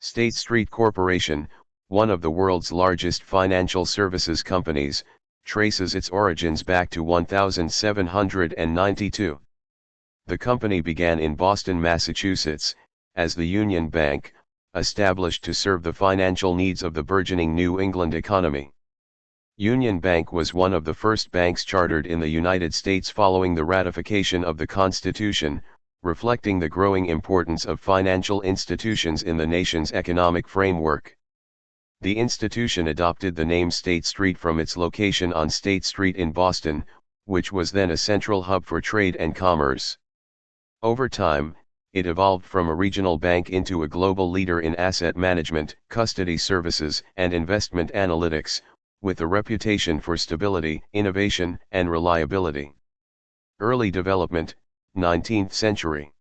State Street Corporation, one of the world's largest financial services companies, traces its origins back to 1792. The company began in Boston, Massachusetts, as the Union Bank, established to serve the financial needs of the burgeoning New England economy. Union Bank was one of the first banks chartered in the United States following the ratification of the Constitution, reflecting the growing importance of financial institutions in the nation's economic framework. The institution adopted the name State Street from its location on State Street in Boston, which was then a central hub for trade and commerce. Over time, it evolved from a regional bank into a global leader in asset management, custody services, and investment analytics, with a reputation for stability, innovation, and reliability. Early development, 19th century.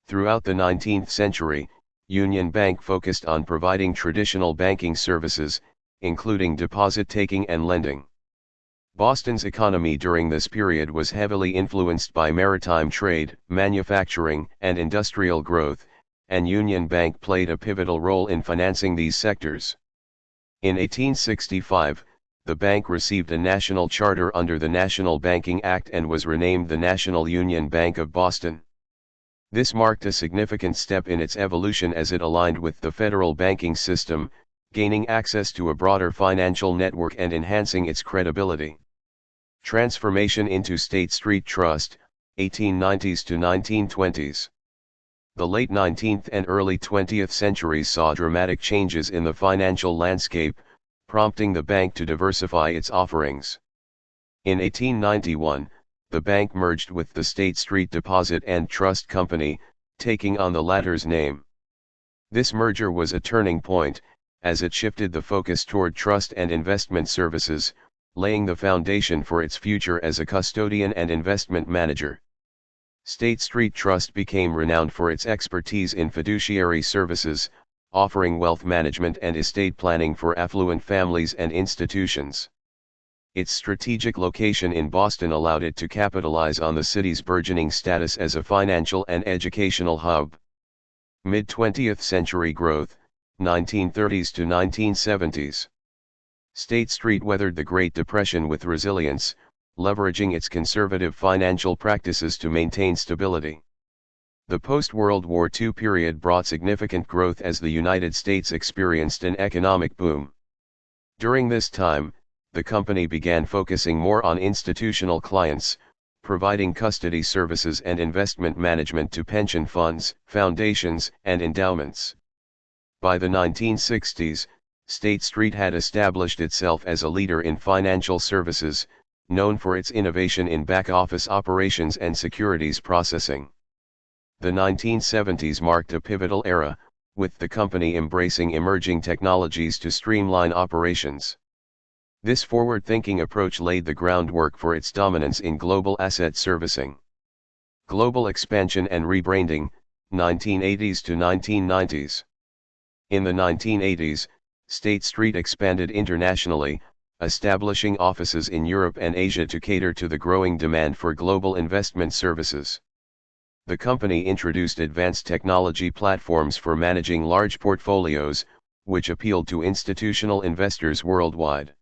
Throughout the 19th century, Union Bank focused on providing traditional banking services, including deposit-taking and lending. Boston's economy during this period was heavily influenced by maritime trade, manufacturing, and industrial growth, and Union Bank played a pivotal role in financing these sectors. In 1865, the bank received a national charter under the National Banking Act and was renamed the National Union Bank of Boston. This marked a significant step in its evolution as it aligned with the federal banking system, gaining access to a broader financial network and enhancing its credibility. Transformation into State Street Trust, 1890s to 1920s. The late 19th and early 20th centuries saw dramatic changes in the financial landscape, prompting the bank to diversify its offerings. In 1891, the bank merged with the State Street Deposit and Trust Company, taking on the latter's name. This merger was a turning point, as it shifted the focus toward trust and investment services, laying the foundation for its future as a custodian and investment manager. State Street Trust became renowned for its expertise in fiduciary services, offering wealth management and estate planning for affluent families and institutions. Its strategic location in Boston allowed it to capitalize on the city's burgeoning status as a financial and educational hub. Mid-20th century growth, 1930s to 1970s. State Street weathered the Great Depression with resilience, leveraging its conservative financial practices to maintain stability. The post-World War II period brought significant growth as the United States experienced an economic boom. During this time, the company began focusing more on institutional clients, providing custody services and investment management to pension funds, foundations, and endowments. By the 1960s, State Street had established itself as a leader in financial services, known for its innovation in back-office operations and securities processing. The 1970s marked a pivotal era, with the company embracing emerging technologies to streamline operations. This forward-thinking approach laid the groundwork for its dominance in global asset servicing. Global expansion and rebranding, 1980s to 1990s. In the 1980s, State Street expanded internationally, establishing offices in Europe and Asia to cater to the growing demand for global investment services. The company introduced advanced technology platforms for managing large portfolios, which appealed to institutional investors worldwide.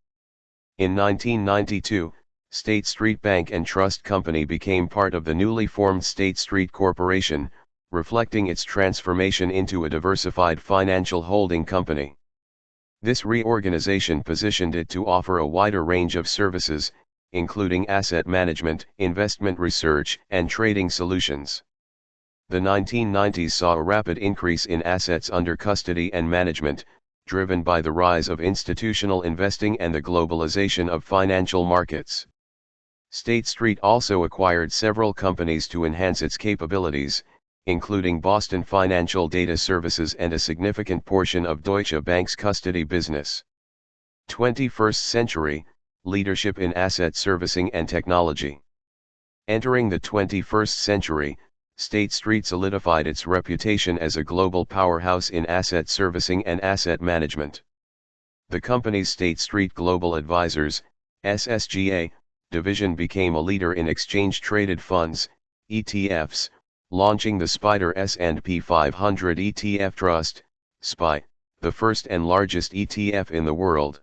In 1992, State Street Bank and Trust Company became part of the newly formed State Street Corporation, reflecting its transformation into a diversified financial holding company. This reorganization positioned it to offer a wider range of services, including asset management, investment research, and trading solutions. The 1990s saw a rapid increase in assets under custody and management, driven by the rise of institutional investing and the globalization of financial markets. State Street also acquired several companies to enhance its capabilities, including Boston Financial Data Services and a significant portion of Deutsche Bank's custody business. 21st century, leadership in asset servicing and technology. Entering the 21st century, State Street solidified its reputation as a global powerhouse in asset servicing and asset management. The company's State Street Global Advisors, SSGA, division became a leader in exchange-traded funds, ETFs, launching the SPDR S&P 500 ETF Trust, SPY, the first and largest ETF in the world.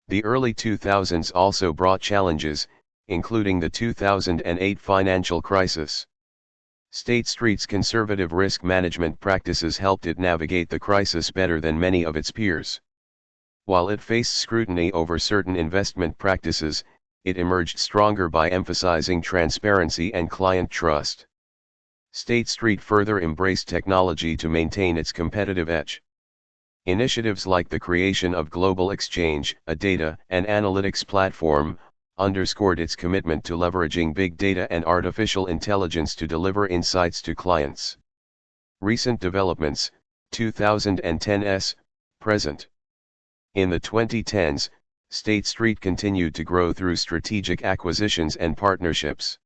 The early 2000s also brought challenges, including the 2008 financial crisis. State Street's conservative risk management practices helped it navigate the crisis better than many of its peers. While it faced scrutiny over certain investment practices, it emerged stronger by emphasizing transparency and client trust. State Street further embraced technology to maintain its competitive edge. Initiatives like the creation of Global Exchange, a data and analytics platform, underscored its commitment to leveraging big data and artificial intelligence to deliver insights to clients. Recent developments, 2010s, present. In the 2010s, State Street continued to grow through strategic acquisitions and partnerships.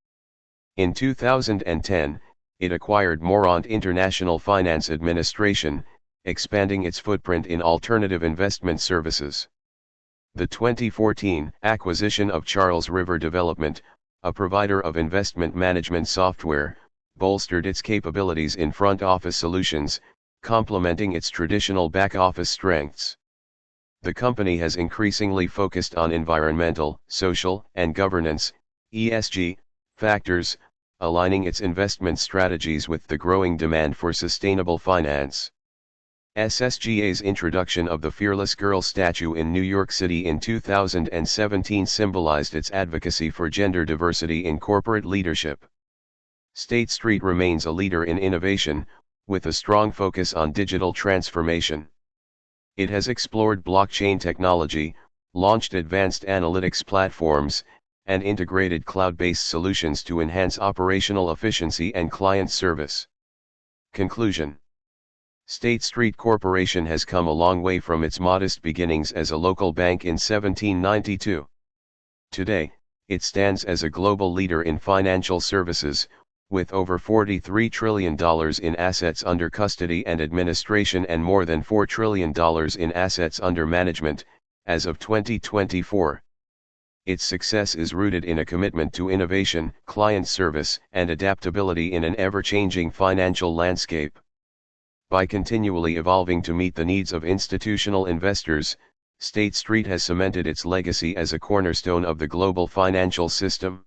In 2010, it acquired Morant International Finance Administration, expanding its footprint in alternative investment services. The 2014 acquisition of Charles River Development, a provider of investment management software, bolstered its capabilities in front office solutions, complementing its traditional back office strengths. The company has increasingly focused on environmental, social, and governance (ESG) factors, aligning its investment strategies with the growing demand for sustainable finance. SSGA's introduction of the Fearless Girl statue in New York City in 2017 symbolized its advocacy for gender diversity in corporate leadership. State Street remains a leader in innovation, with a strong focus on digital transformation. It has explored blockchain technology, launched advanced analytics platforms, and integrated cloud-based solutions to enhance operational efficiency and client service. Conclusion: State Street Corporation has come a long way from its modest beginnings as a local bank in 1792. Today, it stands as a global leader in financial services, with over $43 trillion in assets under custody and administration and more than $4 trillion in assets under management, as of 2024. Its success is rooted in a commitment to innovation, client service, and adaptability in an ever-changing financial landscape. By continually evolving to meet the needs of institutional investors, State Street has cemented its legacy as a cornerstone of the global financial system.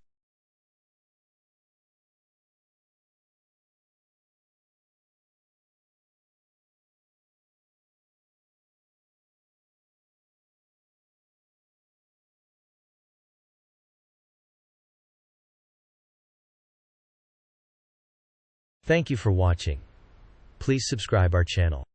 Thank you for watching. Please subscribe our channel.